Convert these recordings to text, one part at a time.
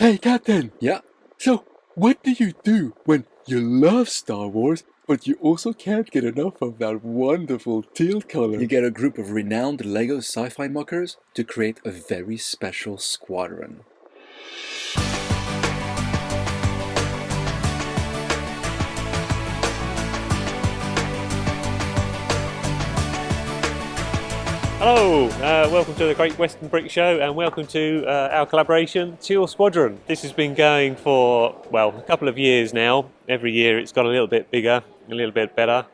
Hey, Captain! Yeah. So, what do you do when you love Star Wars, but you also can't get enough of that wonderful teal color? You get a group of renowned LEGO Sci-Fi MOCers to create a very special squadron. Hello, welcome to the Great Western Brick Show and welcome to our collaboration, Teal Squadron. This has been going for, well, a couple of years now. Every year it's got a little bit bigger, a little bit better.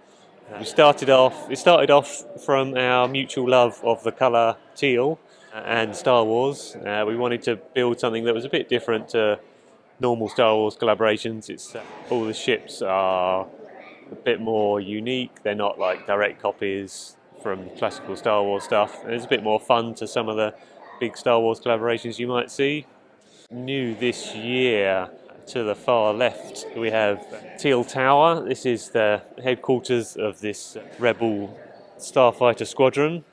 It started off from our mutual love of the colour teal and Star Wars. We wanted to build something that was a bit different to normal Star Wars collaborations. It's all the ships are a bit more unique. They're not like direct copies from classical Star Wars stuff. And it's a bit more fun to some of the big Star Wars collaborations you might see. New this year, to the far left, we have Teal Tower. This is the headquarters of this rebel starfighter squadron.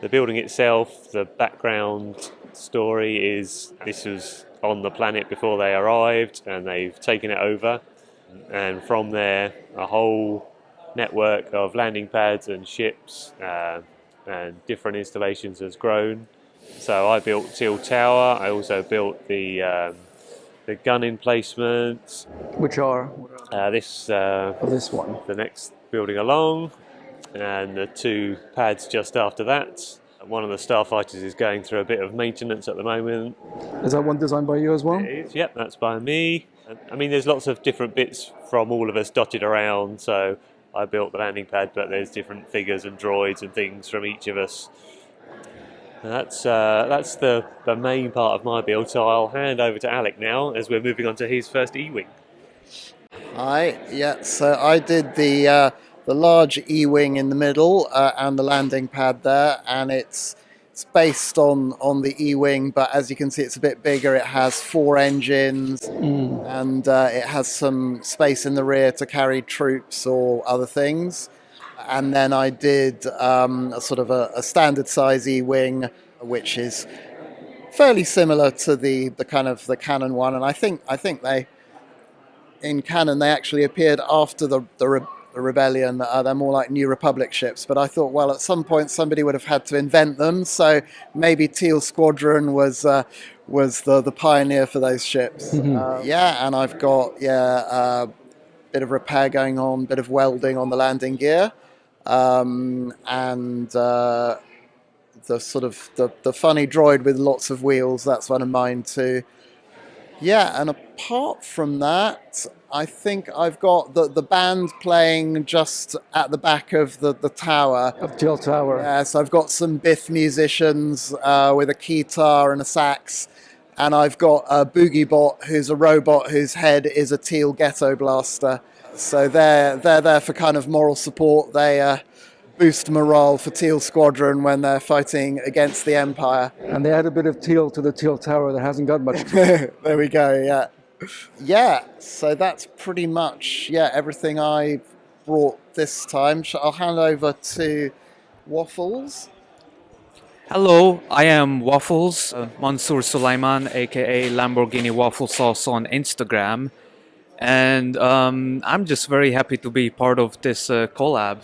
The building itself, the background story is this was on the planet before they arrived and they've taken it over. And from there, a whole network of landing pads and ships and different installations has grown. So I built Teal Tower. I also built the gun emplacements. Which are This one. the next building along, and the two pads just after that. One of the starfighters is going through a bit of maintenance at the moment. Is that one designed by you as well? It is, yep, that's by me. I mean, there's lots of different bits from all of us dotted around, so I built the landing pad, but there's different figures and droids and things from each of us. And that's the main part of my build, so I'll hand over to Alec now as we're moving on to his first Ewing. Hi, yeah, so I did the large Ewing in the middle and the landing pad there, and it's based on the Ewing, but as you can see it's a bit bigger. It has 4 engines and it has some space in the rear to carry troops or other things. And then I did a sort of a standard size E-wing, which is fairly similar to the kind of the Canon one. And I think they, in Canon, they actually appeared after the Rebellion. They're more like New Republic ships. But I thought, well, at some point somebody would have had to invent them. So maybe Teal Squadron was the pioneer for those ships. And I've got a bit of repair going on, bit of welding on the landing gear. And the sort of the funny droid with lots of wheels, that's one of mine too. Yeah, and apart from that, I think I've got the band playing just at the back of the tower. Of Teal Tower. Yeah, so I've got some Biff musicians with a keytar and a sax. And I've got a Boogie Bot, who's a robot whose head is a teal ghetto blaster. So they're there for kind of moral support. They boost morale for Teal Squadron when they're fighting against the Empire. And they add a bit of teal to the Teal Tower that hasn't got much. There we go, yeah. Yeah, so that's pretty much, everything I brought this time. I'll hand over to Waffles. Hello, I am Waffles, Mansour Sulaiman, aka Lamborghini Waffle Sauce on Instagram. And I'm just very happy to be part of this collab.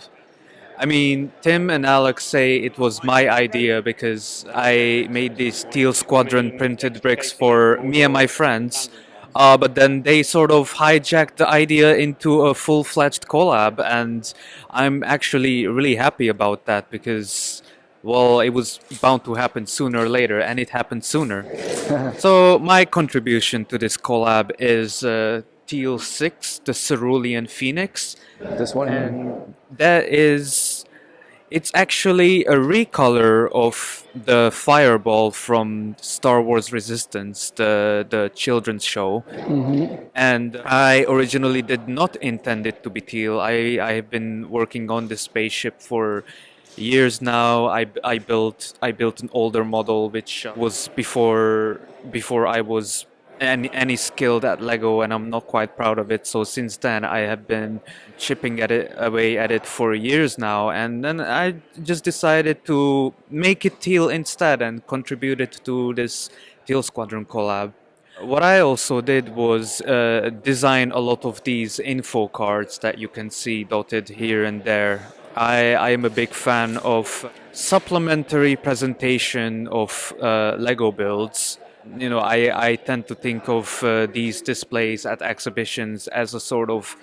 I mean, Tim and Alex say it was my idea because I made these Teal Squadron printed bricks for me and my friends. But then they sort of hijacked the idea into a full-fledged collab, and I'm actually really happy about that because, well, it was bound to happen sooner or later, and it happened sooner. So my contribution to this collab is Teal 6, the Cerulean Phoenix. This one. And that is, it's actually a recolor of the Fireball from Star Wars Resistance, the children's show. And I originally did not intend it to be teal. I have been working on this spaceship for years now. I built an older model which was before I was any skilled at Lego, and I'm not quite proud of it. So since then I have been chipping away at it for years now, and then I just decided to make it teal instead and contribute it to this Teal Squadron collab. What I also did was design a lot of these info cards that you can see dotted here and there. I am a big fan of supplementary presentation of Lego builds. You know, I tend to think of these displays at exhibitions as a sort of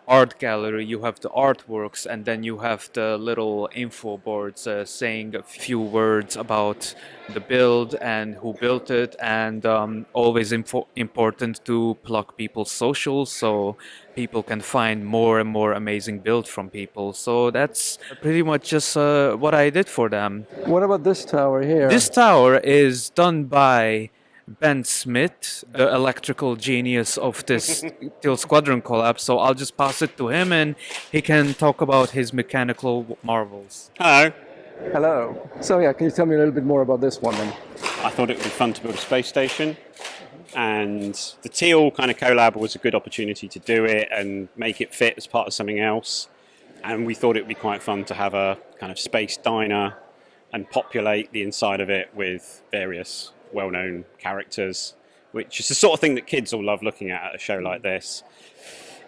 art gallery. You have the artworks, and then you have the little info boards saying a few words about the build and who built it, and always important to plug people's socials so people can find more and more amazing build from people. So that's pretty much just what I did for them. What about this tower here? This tower is done by Ben Smith, the electrical genius of this Teal Squadron collab. So I'll just pass it to him and he can talk about his mechanical marvels. Hello. Hello. So yeah, can you tell me a little bit more about this one then? I thought it would be fun to build a space station, and the Teal kind of collab was a good opportunity to do it and make it fit as part of something else. And we thought it would be quite fun to have a kind of space diner and populate the inside of it with various well-known characters, which is the sort of thing that kids will love looking at a show like this.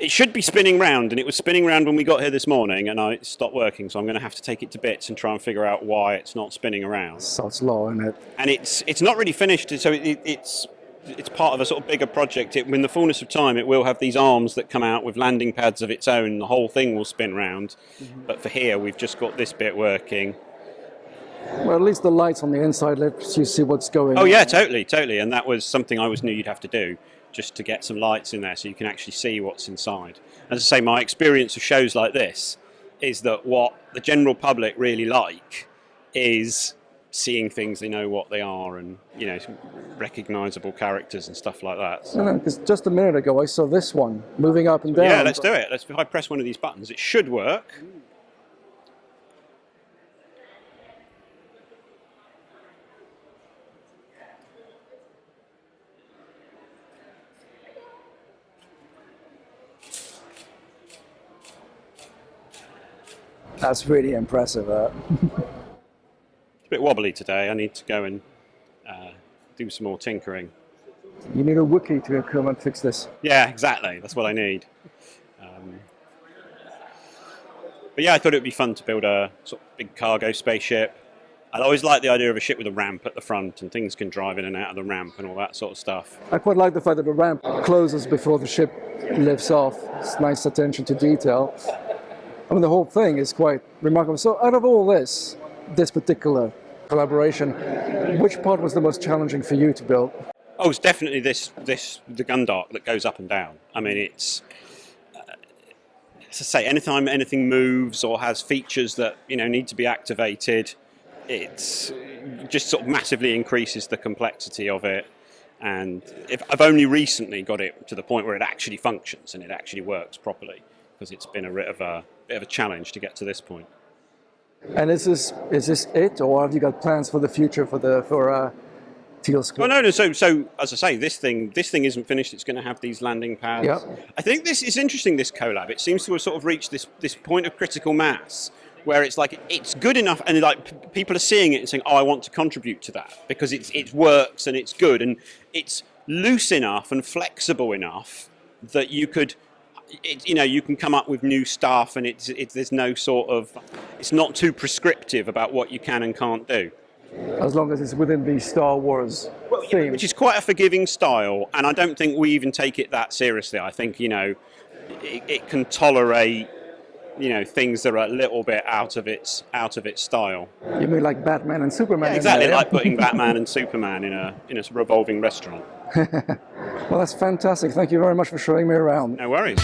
It should be spinning round, and it was spinning round when we got here this morning, and it stopped working, so I'm going to have to take it to bits and try and figure out why it's not spinning around. Sod's law, isn't it? And it's not really finished, so it's part of a sort of bigger project. In the fullness of time, it will have these arms that come out with landing pads of its own. The whole thing will spin round. But for here, we've just got this bit working. Well, at least the lights on the inside lets you see what's going on. Oh yeah, totally. And that was something I always knew you'd have to do, just to get some lights in there so you can actually see what's inside. As I say, my experience of shows like this is that what the general public really like is seeing things they know what they are, and recognizable characters and stuff like that. So. Because just a minute ago I saw this one moving up and down. Yeah, let's do it. If I press one of these buttons, it should work. That's really impressive. It's a bit wobbly today. I need to go and do some more tinkering. You need a Wookiee to come and fix this. Yeah, exactly. That's what I need. But yeah, I thought it would be fun to build a sort of big cargo spaceship. I always like the idea of a ship with a ramp at the front, and things can drive in and out of the ramp and all that sort of stuff. I quite like the fact that the ramp closes before the ship lifts off. It's nice attention to detail. I mean, the whole thing is quite remarkable. So out of all this particular collaboration, which part was the most challenging for you to build? Oh, it's definitely the gun dock that goes up and down. I mean, it's as I say, anytime anything moves or has features that need to be activated, it's just sort of massively increases the complexity of it. And I've only recently got it to the point where it actually functions and it actually works properly, because it's been a bit of a challenge to get to this point. And is this it, or have you got plans for the future for Teal Squadron? Well, no. So as I say, this thing isn't finished. It's going to have these landing pads. Yep. I think this is interesting. This collab, it seems to have sort of reached this point of critical mass where it's like it's good enough, and like people are seeing it and saying, "Oh, I want to contribute to that because it works and it's good and it's loose enough and flexible enough that you could." You can come up with new stuff, and there's no sort of, it's not too prescriptive about what you can and can't do. As long as it's within the Star Wars theme. Which is quite a forgiving style, and I don't think we even take it that seriously. I think it can tolerate things that are a little bit out of its style. You mean like Batman and Superman? Yeah, exactly, like putting Batman and Superman in a revolving restaurant. Well, that's fantastic. Thank you very much for showing me around. No worries.